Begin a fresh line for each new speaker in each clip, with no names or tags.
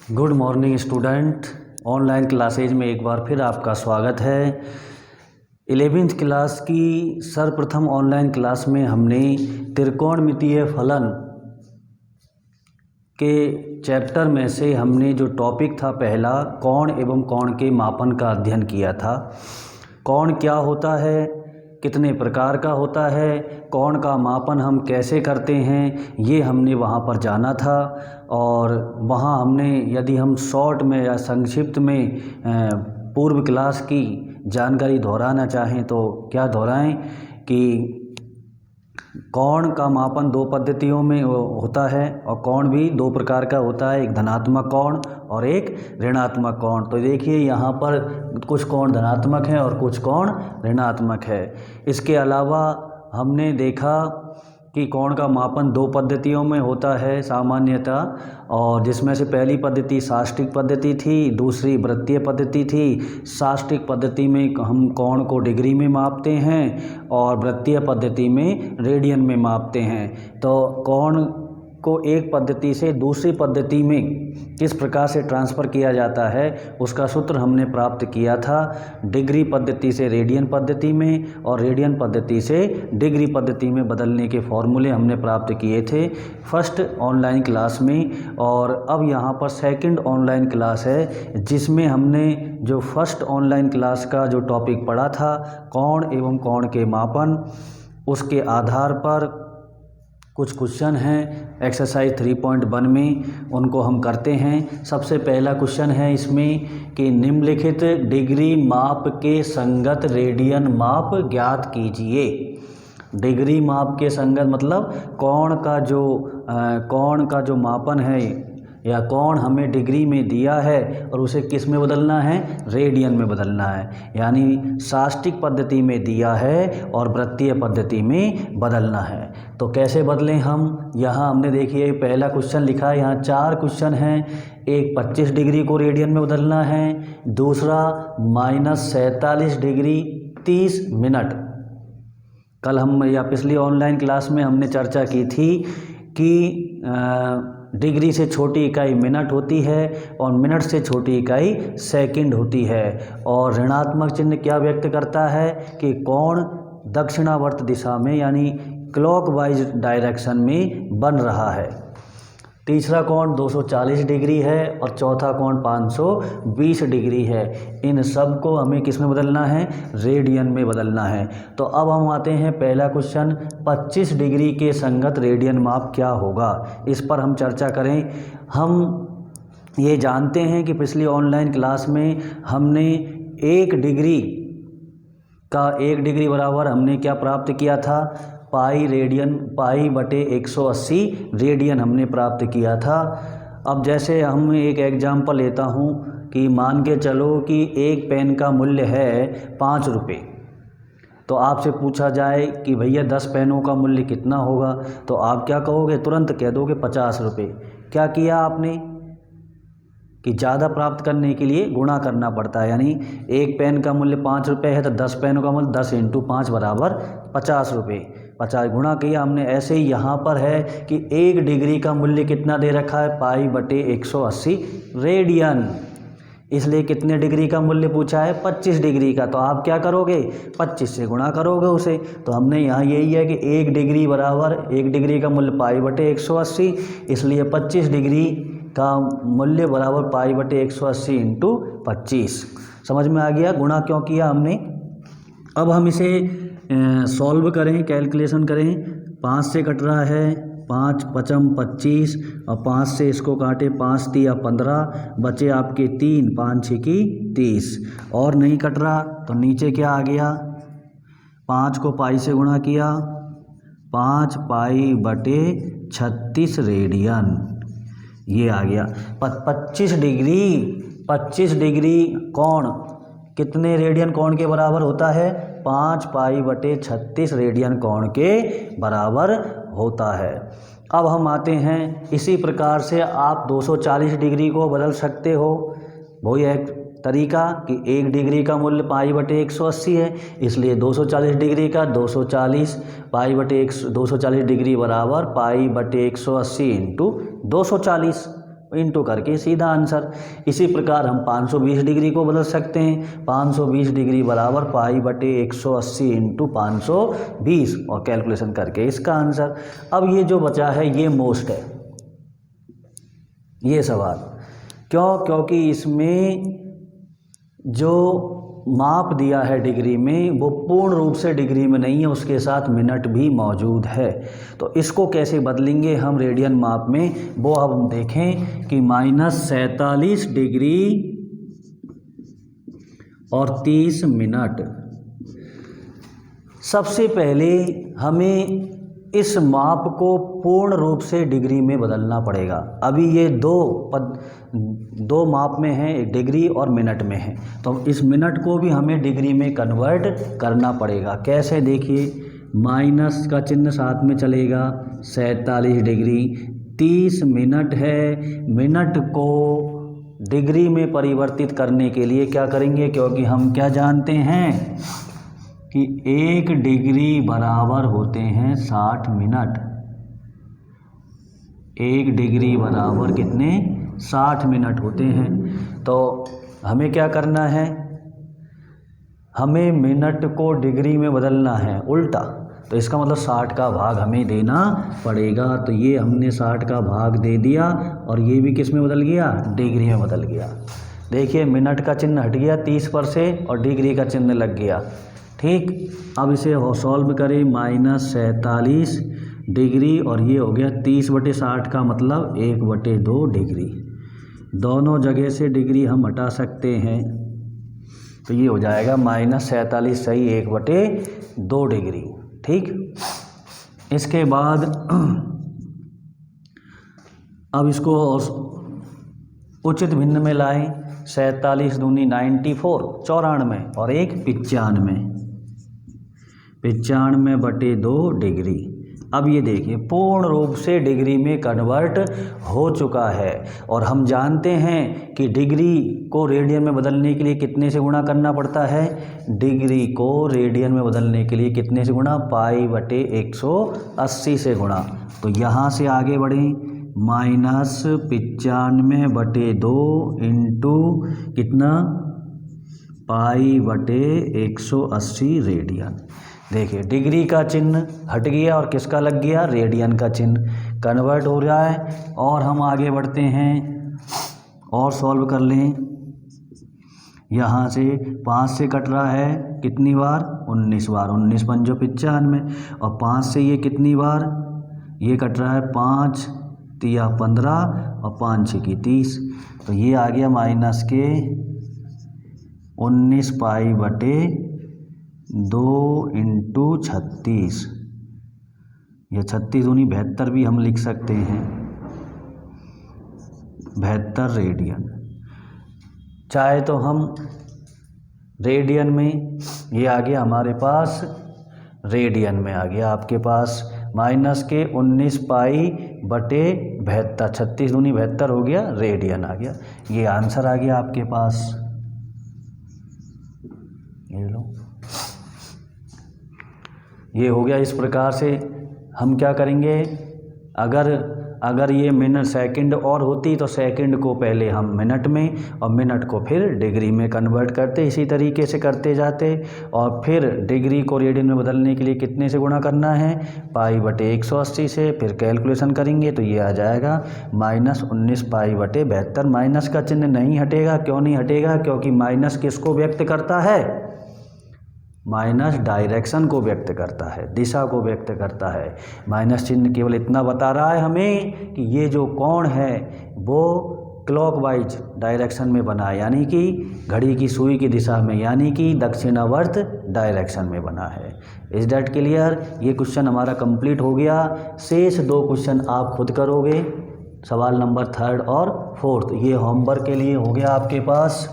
Good morning student. Online classes में एक बार फिर आपका स्वागत है। 11th क्लास की सर्वप्रथम ऑनलाइन क्लास में हमने त्रिकोणमितीय फलन के चैप्टर में से हमने जो टॉपिक था पहला कोण एवं कोण के मापन का अध्ययन किया था। कोण क्या होता है, कितने प्रकार का होता है, कोण का मापन हम कैसे करते हैं, ये हमने वहाँ पर जाना था। और वहाँ हमने, यदि हम शॉर्ट में या संक्षिप्त में पूर्व क्लास की जानकारी दोहराना चाहें तो क्या दोहराएं कि कोण का मापन दो पद्धतियों में होता है और कोण भी दो प्रकार का होता है, एक धनात्मक कोण और एक ऋणात्मक कोण। तो देखिए यहाँ पर कुछ कोण धनात्मक हैं और कुछ कोण ऋणात्मक है। इसके अलावा हमने देखा कि कोण का मापन दो पद्धतियों में होता है सामान्यतः, और जिसमें से पहली पद्धति साष्टिक पद्धति थी, दूसरी वृत्तीय पद्धति थी। साष्टिक पद्धति में हम कोण को डिग्री में मापते हैं और वृत्तीय पद्धति में रेडियन में मापते हैं। तो कोण को एक पद्धति से दूसरी पद्धति में किस प्रकार से ट्रांसफ़र किया जाता है उसका सूत्र हमने प्राप्त किया था। डिग्री पद्धति से रेडियन पद्धति में और रेडियन पद्धति से डिग्री पद्धति में बदलने के फॉर्मूले हमने प्राप्त किए थे फर्स्ट ऑनलाइन क्लास में। और अब यहाँ पर सेकंड ऑनलाइन क्लास है जिसमें हमने जो फर्स्ट ऑनलाइन क्लास का जो टॉपिक पढ़ा था कोण एवं कोण के मापन, उसके आधार पर कुछ क्वेश्चन हैं एक्सरसाइज 3.1 में, उनको हम करते हैं। सबसे पहला क्वेश्चन है इसमें कि निम्नलिखित डिग्री माप के संगत रेडियन माप ज्ञात कीजिए। डिग्री माप के संगत मतलब कोण का जो मापन है या कोण हमें डिग्री में दिया है और उसे किस में बदलना है, रेडियन में बदलना है। यानी साष्टिक पद्धति में दिया है और वृत्तीय पद्धति में बदलना है। तो कैसे बदलें हम, यहाँ हमने देखिए पहला क्वेश्चन लिखा है, यहाँ 4 क्वेश्चन हैं। एक 25 डिग्री को रेडियन में बदलना है, दूसरा -47 डिग्री 30 मिनट। कल हम या पिछली ऑनलाइन क्लास में हमने चर्चा की थी कि डिग्री से छोटी इकाई मिनट होती है और मिनट से छोटी इकाई सेकंड होती है। और ऋणात्मक चिन्ह क्या व्यक्त करता है कि कोण दक्षिणावर्त दिशा में यानी क्लॉकवाइज डायरेक्शन में बन रहा है। तीसरा कोण 240 डिग्री है और चौथा कोण 520 डिग्री है। इन सब को हमें किस में बदलना है, रेडियन में बदलना है। तो अब हम आते हैं पहला क्वेश्चन, 25 डिग्री के संगत रेडियन माप क्या होगा, इस पर हम चर्चा करें। हम ये जानते हैं कि पिछली ऑनलाइन क्लास में हमने 1 डिग्री बराबर हमने क्या प्राप्त किया था, पाई बटे 180 रेडियन हमने प्राप्त किया था। अब जैसे हम एक एग्जाम्पल लेता हूँ कि मान के चलो कि एक पेन का मूल्य है 5 रुपये। तो आपसे पूछा जाए कि भैया 10 पेनों का मूल्य कितना होगा, तो आप क्या कहोगे, तुरंत कह दोगे 50 रुपये। क्या किया आपने कि ज़्यादा प्राप्त करने के लिए गुणा करना पड़ता है। यानी एक पेन का मूल्य 5 रुपये है तो 10 पेनों का मूल्य 10 × 5 बराबर 50 रुपये। 50 गुणा किया हमने। ऐसे ही यहाँ पर है कि 1 डिग्री का मूल्य कितना दे रखा है, पाई बटे 180 रेडियन। इसलिए कितने डिग्री का मूल्य पूछा है, 25 डिग्री का। तो आप क्या करोगे, 25 से गुणा करोगे उसे। तो हमने यहाँ यही है कि 1 डिग्री बराबर 1 डिग्री का मूल्य पाई बटे 180, इसलिए 25 डिग्री का मूल्य बराबर पाई बटे 180 × 25। समझ में आ गया गुणा क्यों किया हमने। अब हम इसे सॉल्व करें, कैलकुलेशन करें। 5 से कट रहा है, 5 पचम 25 और 5 से इसको काटे, 5 तिया 15, बचे आपके 3, 5 6 की 30। और नहीं कट रहा तो नीचे क्या आ गया, 5 को पाई से गुणा किया, 5 पाई बटे 36 रेडियन, ये आ गया। 25 डिग्री कोण कितने रेडियन कोण के बराबर होता है, 5 पाई बटे 36 रेडियन कोण के बराबर होता है। अब हम आते हैं, इसी प्रकार से आप 240 डिग्री को बदल सकते हो। वही एक तरीका कि 1 डिग्री का मूल्य पाई बटे 180 है, इसलिए 240 डिग्री का 240 पाई बटे 240 डिग्री बराबर पाई बटे 180 × 240। इंटू करके सीधा आंसर। इसी प्रकार हम 520 डिग्री को बदल सकते हैं। 520 डिग्री बराबर पाई बटे 180 इंटू 520 और कैलकुलेशन करके इसका आंसर। अब ये जो बचा है ये मोस्ट है ये सवाल। क्यों? क्योंकि इसमें जो माप दिया है डिग्री में वो पूर्ण रूप से डिग्री में नहीं है, उसके साथ मिनट भी मौजूद है। तो इसको कैसे बदलेंगे हम रेडियन माप में, वो अब हम देखें कि -47 डिग्री और 30 मिनट। सबसे पहले हमें इस माप को पूर्ण रूप से डिग्री में बदलना पड़ेगा। अभी ये दो माप में है, एक डिग्री और मिनट में है, तो इस मिनट को भी हमें डिग्री में कन्वर्ट करना पड़ेगा। कैसे? देखिए, माइनस का चिन्ह साथ में चलेगा। 47 डिग्री 30 मिनट है, मिनट को डिग्री में परिवर्तित करने के लिए क्या करेंगे, क्योंकि हम क्या जानते हैं कि 1 डिग्री बराबर होते हैं 60 मिनट। 1 डिग्री बराबर कितने? 60 मिनट होते हैं। तो हमें क्या करना है, हमें मिनट को डिग्री में बदलना है उल्टा। तो इसका मतलब 60 का भाग हमें देना पड़ेगा। तो ये हमने 60 का भाग दे दिया और ये भी किस में बदल गया? डिग्री में बदल गया। देखिए, मिनट का चिन्ह हट गया 30 पर से और डिग्री का चिन्ह लग गया। ठीक, अब इसे सॉल्व करें। -47 डिग्री और ये हो गया 30/60 का मतलब 1/2 डिग्री। दोनों जगह से डिग्री हम हटा सकते हैं, तो ये हो जाएगा -47 सही 1/2 डिग्री। ठीक, इसके बाद अब इसको उचित भिन्न में लाएं। 47 दूनी 94 94 और 1 95 95/2 डिग्री। अब ये देखिए पूर्ण रूप से डिग्री में कन्वर्ट हो चुका है और हम जानते हैं कि डिग्री को रेडियन में बदलने के लिए कितने से गुणा करना पड़ता है। डिग्री को रेडियन में बदलने के लिए कितने से गुणा? π/180 से गुणा। तो यहाँ से आगे बढ़ें, -95/2 इंटू कितना? π/180 रेडियन। देखिए, डिग्री का चिन्ह हट गया और किसका लग गया? रेडियन का चिन्ह। कन्वर्ट हो रहा है और हम आगे बढ़ते हैं और सॉल्व कर लें। यहाँ से 5 से कट रहा है कितनी बार? 19 बार। 19 पंजो 95 और 5 से ये कितनी बार? ये कट रहा है 5 तिया 15 और 5 6 30। तो ये आ गया माइनस के 19 π/2 इंटू 36। यह 36 दूनी 72 भी हम लिख सकते हैं, 72 रेडियन। चाहे तो हम रेडियन में, ये आ गया हमारे पास रेडियन में आ गया आपके पास -19 π/72। 36 दूनी 72 हो गया, रेडियन आ गया। ये आंसर आ गया आपके पास। ये लो, ये हो गया। इस प्रकार से हम क्या करेंगे, अगर ये मिनट सेकंड और होती तो सेकंड को पहले हम मिनट में और मिनट को फिर डिग्री में कन्वर्ट करते, इसी तरीके से करते जाते और फिर डिग्री को रेडियन में बदलने के लिए कितने से गुणा करना है? π/180 से। फिर कैलकुलेशन करेंगे तो ये आ जाएगा -19 π/72। माइनस का चिन्ह नहीं हटेगा। क्यों नहीं हटेगा? क्योंकि माइनस किसको व्यक्त करता है? माइनस डायरेक्शन को व्यक्त करता है, दिशा को व्यक्त करता है। माइनस चिन्ह केवल इतना बता रहा है हमें कि ये जो कोण है वो क्लॉकवाइज डायरेक्शन में बना है, यानी कि घड़ी की सुई की दिशा में, यानी कि दक्षिणावर्त डायरेक्शन में बना है। Is that clear? ये क्वेश्चन हमारा कंप्लीट हो गया। शेष 2 क्वेश्चन आप खुद करोगे, सवाल नंबर 3 और 4। ये होमवर्क के लिए हो गया आपके पास।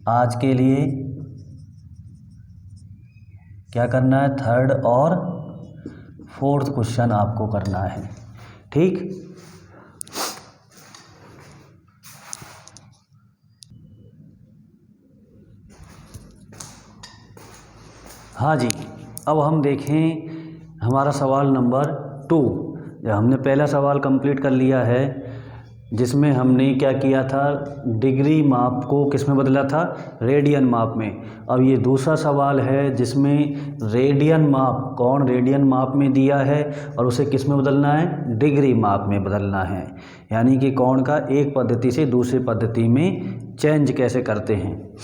आज के लिए क्या करना है? 3rd और 4th क्वेश्चन आपको करना है। ठीक, हाँ जी। अब हम देखें हमारा सवाल नंबर 2। हमने पहला सवाल कंप्लीट कर लिया है जिसमें हमने क्या किया था, डिग्री माप को किस में बदला था, रेडियन माप में। अब ये दूसरा सवाल है जिसमें रेडियन माप, कोण रेडियन माप में दिया है और उसे किस में बदलना है, डिग्री माप में बदलना है। यानी कि कोण का एक पद्धति से दूसरी पद्धति में चेंज कैसे करते हैं।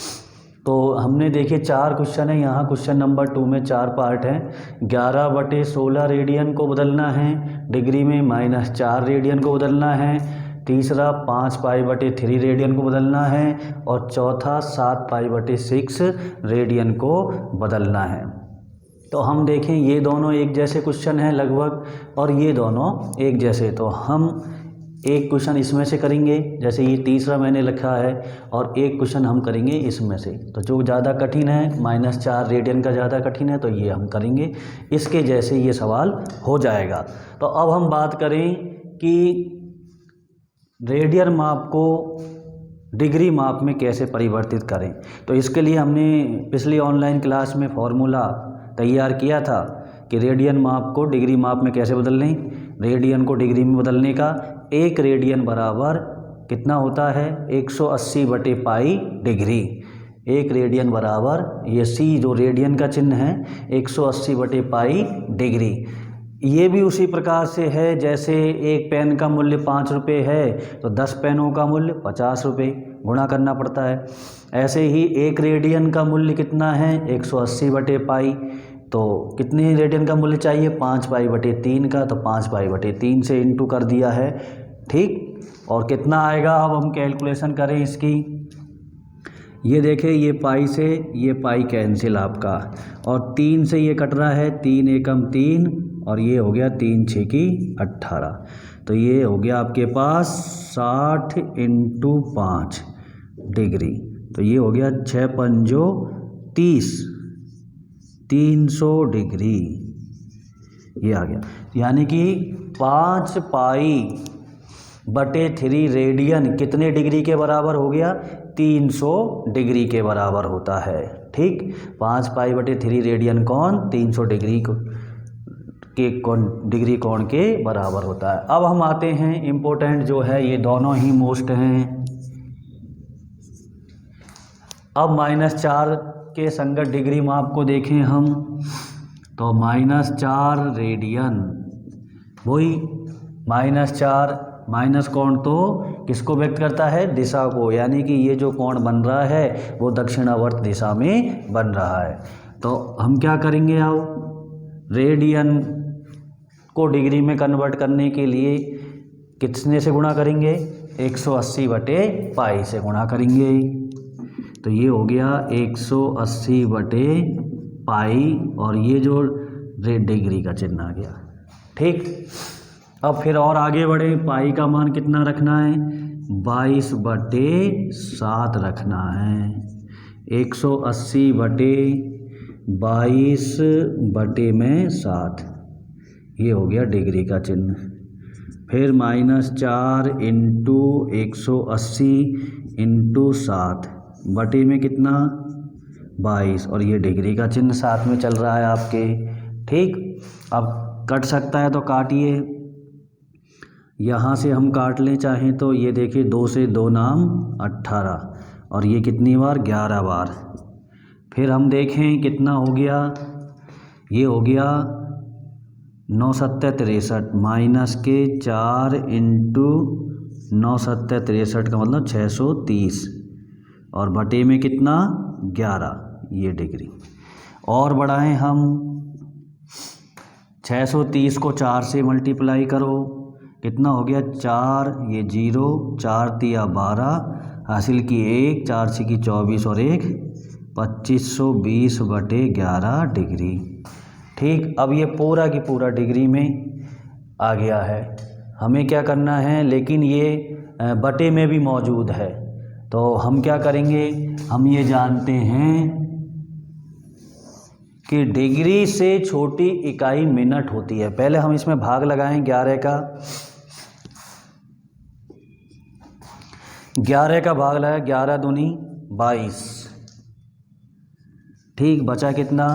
तो हमने देखिए 4 क्वेश्चन है यहाँ, क्वेश्चन नंबर 2 में 4 पार्ट हैं। 11/16 रेडियन को बदलना है डिग्री में, -4 रेडियन को बदलना है, तीसरा 5π/3 रेडियन को बदलना है और चौथा 7π/6 रेडियन को बदलना है। तो हम देखें ये दोनों एक जैसे क्वेश्चन हैं लगभग, और ये दोनों एक जैसे। तो हम एक क्वेश्चन इसमें से करेंगे, जैसे ये तीसरा मैंने लिखा है, और एक क्वेश्चन हम करेंगे इसमें से। तो जो ज़्यादा कठिन है, -4 रेडियन का ज़्यादा कठिन है, तो ये हम करेंगे, इसके जैसे ये सवाल हो जाएगा। तो अब हम बात करें कि रेडियन माप को डिग्री माप में कैसे परिवर्तित करें। तो इसके लिए हमने पिछली ऑनलाइन क्लास में फॉर्मूला तैयार किया था कि रेडियन माप को डिग्री माप में कैसे बदल लें। रेडियन को डिग्री में बदलने का, 1 रेडियन बराबर कितना होता है, 180/π डिग्री। 1 रेडियन बराबर, ये सी जो रेडियन का चिन्ह है, 180/π डिग्री। ये भी उसी प्रकार से है जैसे एक पेन का मूल्य 5 रुपये है तो 10 पेनों का मूल्य 50 रुपये, गुणा करना पड़ता है। ऐसे ही 1 रेडियन का मूल्य कितना है, 180/π। तो कितने रेडियन का मूल्य चाहिए, 5π/3 का, तो 5π/3 से इंटू कर दिया है, ठीक। और कितना आएगा, अब हम कैलकुलेशन करें इसकी। ये देखिए, ये पाई से ये पाई कैंसिल आपका, और 3 से ये कट रहा है, 3 एकम 3, और ये हो गया 3 6 की 18। तो ये हो गया आपके पास 60 × 5 डिग्री। तो ये हो गया 6 पंजो 30, 300 डिग्री ये आ गया। यानी कि 5π/3 रेडियन कितने डिग्री के बराबर हो गया, 300 डिग्री के बराबर होता है, ठीक। 5π/3 रेडियन कोण 300 डिग्री डिग्री कोण के बराबर होता है। अब हम आते हैं इम्पोर्टेंट जो है, ये दोनों ही मोस्ट हैं। अब -4 के संगत डिग्री माप को देखें हम, तो -4 रेडियन, वही -4 माइनस कोण तो किसको व्यक्त करता है, दिशा को। यानी कि ये जो कोण बन रहा है वो दक्षिणावर्त दिशा में बन रहा है। तो हम क्या करेंगे, अब रेडियन को डिग्री में कन्वर्ट करने के लिए कितने से गुणा करेंगे, 180/π से गुणा करेंगे। तो ये हो गया 180/π, और ये जो रेड डिग्री का चिन्ह आ गया, ठीक। अब फिर और आगे बढ़े, पाई का मान कितना रखना है, 22/7 रखना है। 180/22/7, ये हो गया डिग्री का चिन्ह। फिर -4 × 180 × 7 बटे में कितना, 22, और ये डिग्री का चिन्ह साथ में चल रहा है आपके, ठीक। अब कट सकता है तो काटिए, यहाँ से हम काट लें चाहें तो। ये देखिए 2 से 2 नाम 18, और ये कितनी बार, 11 बार। फिर हम देखें कितना हो गया, ये हो गया 9 7 63, -4 × 9 7 63 का मतलब 630, और बटे में कितना, 11, ये डिग्री। और बढ़ाएं हम, 630 को 4 से मल्टीप्लाई करो, कितना हो गया, 4, ये 0, 4 तिया 12, हासिल की 1, 4 6 की 24 और 1 2520/11 डिग्री, ठीक। अब ये पूरा की पूरा डिग्री में आ गया है। हमें क्या करना है, लेकिन ये बटे में भी मौजूद है, तो हम क्या करेंगे, हम ये जानते हैं कि डिग्री से छोटी इकाई मिनट होती है। पहले हम इसमें भाग लगाएं 11 का, 11 का भाग लगाया, 11 दूनी 22, ठीक। बचा कितना,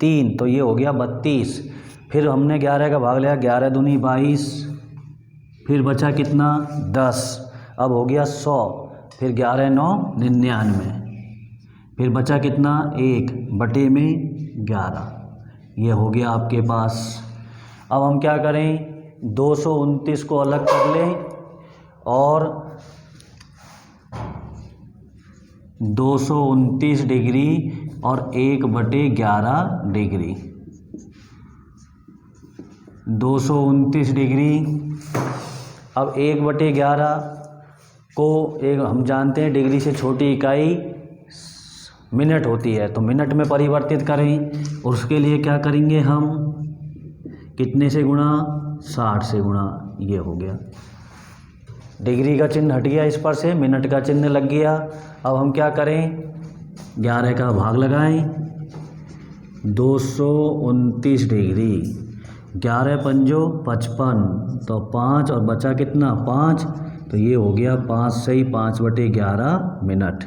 3, तो ये हो गया 32। फिर हमने 11 का भाग लिया, 11 दूनी 22, फिर बचा कितना 10, अब हो गया 100, फिर 11 9 99, फिर बचा कितना 1/11, ये हो गया आपके पास। अब हम क्या करें, 229 को अलग कर लें और 229 डिग्री और 1/11 डिग्री, 229 डिग्री। अब 1/11 को एक हम जानते हैं डिग्री से छोटी इकाई मिनट होती है, तो मिनट में परिवर्तित करें। उसके लिए क्या करेंगे हम, कितने से गुणा, 60 से गुणा, ये हो गया। डिग्री का चिन्ह हट गया इस पर से, मिनट का चिन्ह लग गया। अब हम क्या करें, 11 का भाग लगाएं, 229 डिग्री, 11 पंजो 55, तो 5 और बचा कितना 5, तो ये हो गया 5 से 5/11 मिनट।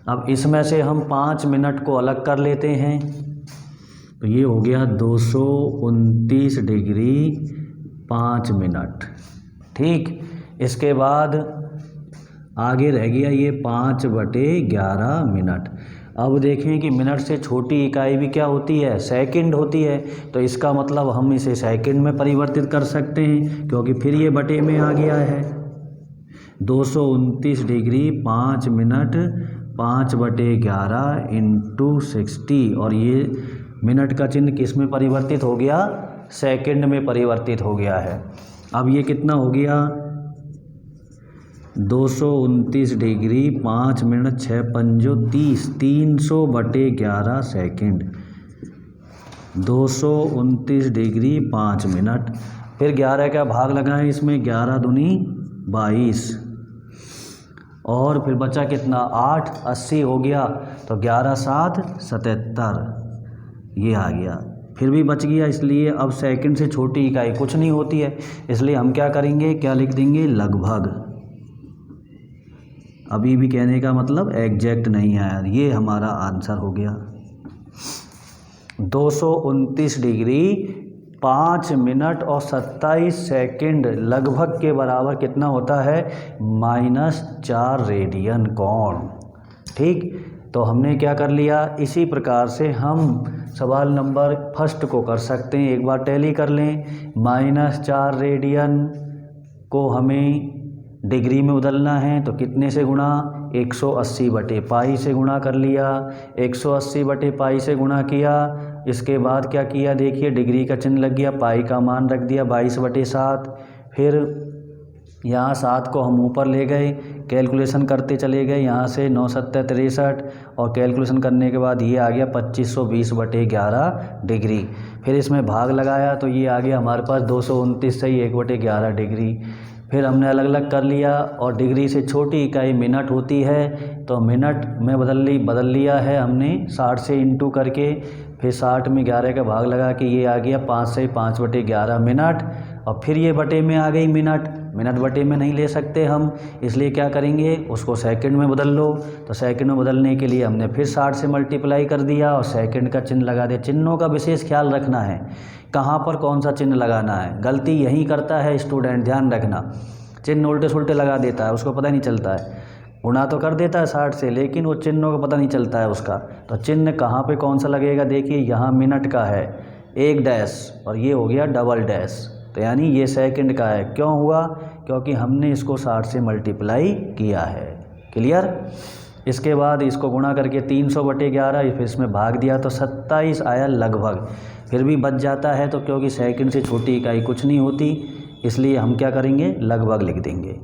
अब इसमें से हम 5 मिनट को अलग कर लेते हैं, तो ये हो गया 229 डिग्री 5 मिनट। ठीक, इसके बाद आगे रह गया ये 5/11 मिनट। अब देखें कि मिनट से छोटी इकाई भी क्या होती है, सेकंड होती है, तो इसका मतलब हम इसे सेकंड में परिवर्तित कर सकते हैं, क्योंकि फिर ये बटे में आ गया है। 229 डिग्री 5 मिनट 5/11 × 60, और ये मिनट का चिन्ह किस में परिवर्तित हो गया, सेकंड में परिवर्तित हो गया है। अब ये कितना हो गया, 229 डिग्री 5 मिनट 6 पंजो 30, 300/11 सेकंड, 229 डिग्री 5 मिनट। फिर 11 का भाग लगाएं इसमें, 11 दूनी 22, और फिर बचा कितना 8, 80 हो गया, तो 11 7 77, ये आ गया। फिर भी बच गया, इसलिए अब सेकंड से छोटी इकाई कुछ नहीं होती है, इसलिए हम क्या करेंगे, क्या लिख देंगे, लगभग। अभी भी कहने का मतलब एग्जैक्ट नहीं आया, ये हमारा आंसर हो गया। 229 डिग्री 5 मिनट और 27 सेकंड लगभग के बराबर कितना होता है, -4 रेडियन कोण। ठीक, तो हमने क्या कर लिया, इसी प्रकार से हम सवाल नंबर फर्स्ट को कर सकते हैं। एक बार टैली कर लें, -4 रेडियन को हमें डिग्री में बदलना है, तो कितने से गुणा, 180/पाई से गुणा कर लिया, 180/पाई से गुणा किया। इसके बाद क्या किया, देखिए डिग्री का चिन्ह लग गया, पाई का मान रख दिया 22/7। फिर यहाँ 7 को हम ऊपर ले गए, कैलकुलेशन करते चले गए, यहाँ से 9 7 63, और कैलकुलेशन करने के बाद ये आ गया 2520/11 डिग्री। फिर इसमें भाग लगाया, तो ये आ गया हमारे पास 229 से 1/11 डिग्री। फिर हमने अलग अलग कर लिया, और डिग्री से छोटी इकाई मिनट होती है, तो मिनट में बदल लिया है हमने 60 से इंटू करके। फिर 60 में 11 का भाग लगा के ये आ गया 5 से 5/11 मिनट, और फिर ये बटे में आ गई मिनट बटे में नहीं ले सकते हम, इसलिए क्या करेंगे, उसको सेकंड में बदल लो। तो सेकंड में बदलने के लिए हमने फिर 60 से मल्टीप्लाई कर दिया और सेकंड का चिन्ह लगा दिया। चिन्हों का विशेष ख्याल रखना है, कहाँ पर कौन सा चिन्ह लगाना है। गलती यही करता है स्टूडेंट, ध्यान रखना, चिन्ह उल्टे सुल्टे लगा देता है, उसको पता नहीं चलता है। गुणा तो कर देता है 60 से, लेकिन वो चिन्हों का पता नहीं चलता है उसका। तो चिन्ह कहाँ पे कौन सा लगेगा, देखिए यहाँ मिनट का है 1 डैश, और ये हो गया डबल डैश, तो यानी ये सेकंड का है। क्यों हुआ, क्योंकि हमने इसको 60 से मल्टीप्लाई किया है। क्लियर। इसके बाद इसको गुणा करके 300/11, फिर इसमें भाग दिया तो 27 आया लगभग। फिर भी बच जाता है, तो क्योंकि सेकंड से छोटी इकाई कुछ नहीं होती, इसलिए हम क्या करेंगे, लगभग लिख देंगे।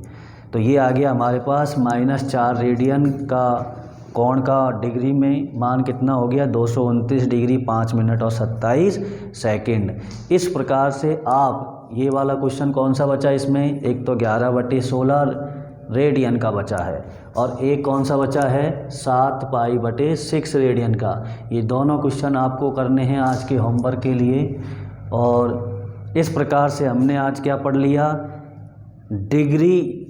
तो ये आ गया हमारे पास -4 रेडियन का कोण का डिग्री में मान कितना हो गया, 229 डिग्री 5 मिनट और 27 सेकंड। इस प्रकार से आप ये वाला क्वेश्चन कौन सा बचा इसमें, एक तो 11/16 रेडियन का बचा है, और एक कौन सा बचा है 7π/6 रेडियन का। ये दोनों क्वेश्चन आपको करने हैं आज के होमवर्क के लिए। और इस प्रकार से हमने आज क्या पढ़ लिया, डिग्री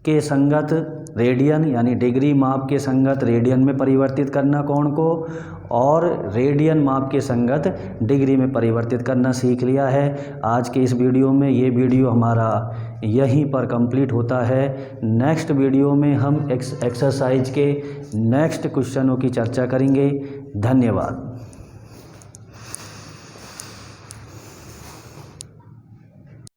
के संगत रेडियन, यानी डिग्री माप के संगत रेडियन में परिवर्तित करना कोण को, और रेडियन माप के संगत डिग्री में परिवर्तित करना सीख लिया है। आज के इस वीडियो में ये वीडियो हमारा यहीं पर कंप्लीट होता है। नेक्स्ट वीडियो में हम एक्सरसाइज के नेक्स्ट क्वेश्चनों की चर्चा करेंगे। धन्यवाद।